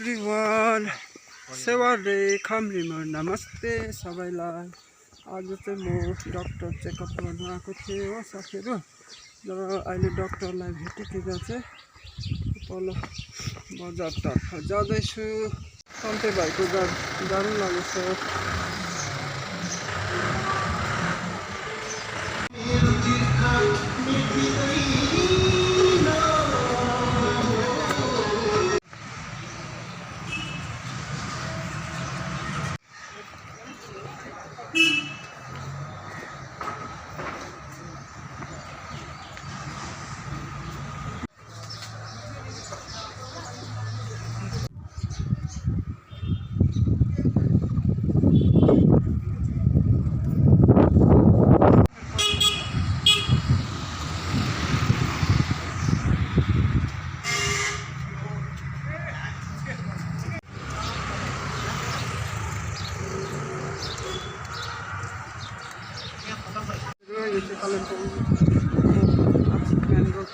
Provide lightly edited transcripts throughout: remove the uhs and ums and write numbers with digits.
Everyone सेवारे खामरिमा नमस्ते सबैलाई। आज चाहिँ म डाक्टर चेकअप गर्न आएको थिएँ हो साथीहरू। र अहिले डाक्टरलाई भेटेर चाहिँ तल बजारतर्फ जाँदैछु। सन्ते भाइको जानु लागेछ। यो चाहिँ कालिम्पोङ मेन रोड।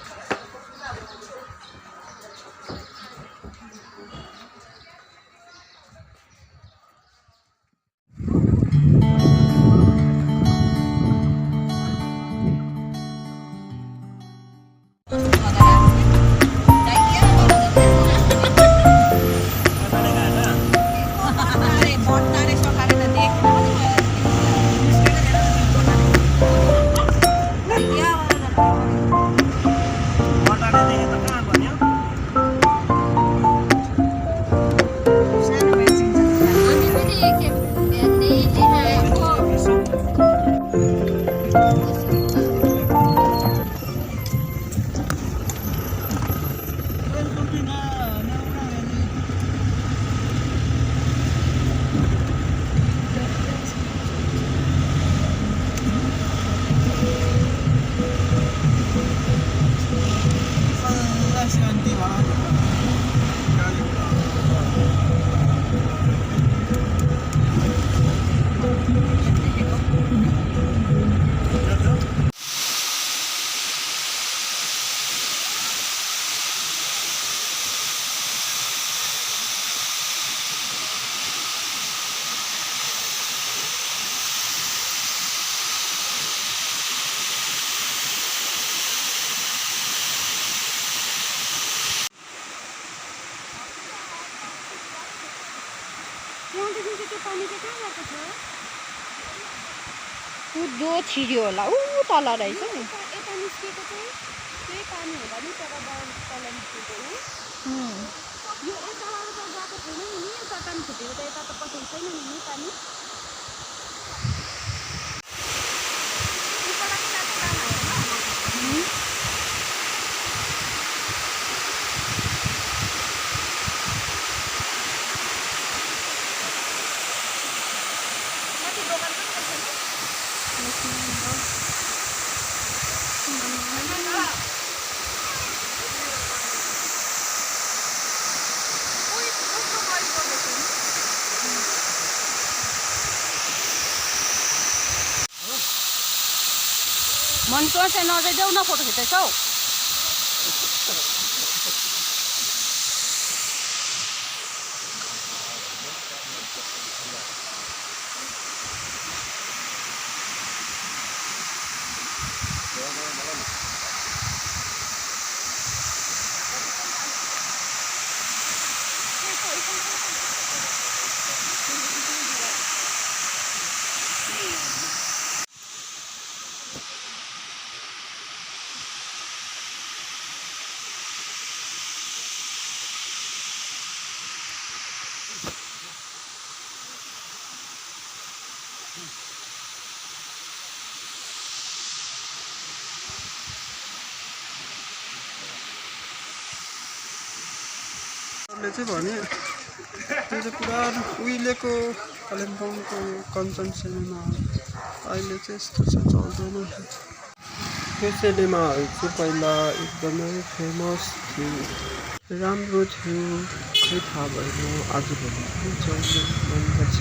कुद्दो छिर्यो होला ऊ तल रहेछ नि। यता निस्केको चाहिँ त्यही पानी होला नि, तर तल निस्केको हो। यो यताबाट त गएको छैन नि, यता पानी छुटेर त यता त पसेको छैन नि पानी। मनको चाहिँ नजाइदेऊ न, फोटो खिच्दैछौ। चाहिँ भने त्यो चाहिँ पुरा उहिलेको कालिम्पोङको कञ्चन सिनेमा हल। अहिले चाहिँ यस्तो चाहिँ चल्दैन। त्यो सिनेमाहरू चाहिँ पहिला एकदमै फेमस थियो, राम्रो थियो। खै थाहा भएन, आजभोलि पनि चल्ने बन्द छ।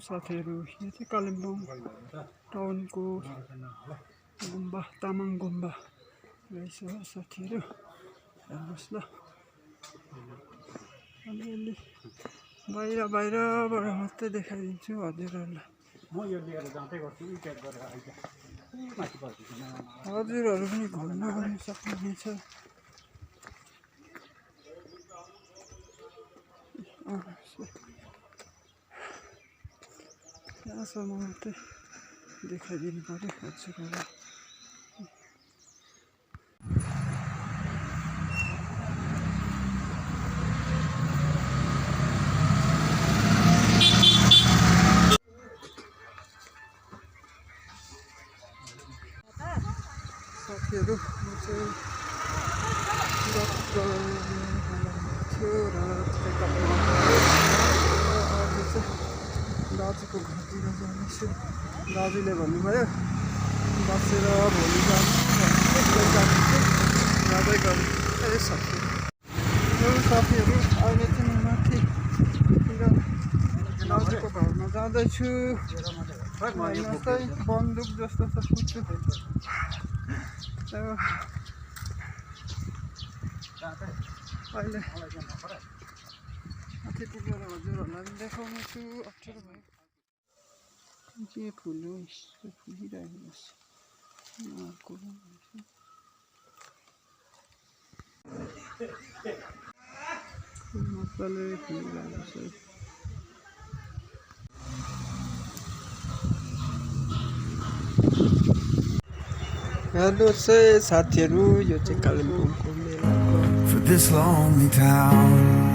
साथीहरू यो चाहिँ कालिम्पोङ टाउनको गुम्बा तामाङ गुम्बा रहेछ साथीहरू हेर्नुहोस् ल अलिअलि बाहिरबाट मात्रै देखाइदिन्छु हजुरहरूलाई हजुरहरू पनि घुम्न आउनु सक्नुहुनेछ यहाँसम्म मात्रै देखाइदिनु पऱ्यो हजुरहरूलाई साथीहरू म चाहिँ डक्टर थियो र आज चाहिँ दाजुको घरतिर जानेछु दाजुले भन्नुभयो बसेर भोलि जाँदै गर्नु साथीहरू अहिले चाहिँ म माथि दाजुको घरमा जाँदैछु हेर्नुहोस् है बन्दुक जस्तो छ कुच्चो अहिले माथि पुगेर हजुरहरूलाई पनि देखाउने छु अप्ठ्यारो भयो के फुल हो यस्तो फुलिरहेको मजाले फुलिरहेको छ हेर्नुहोस् है साथीहरू यो चाहिँ कालिम्पोङको मेला for this lonely town.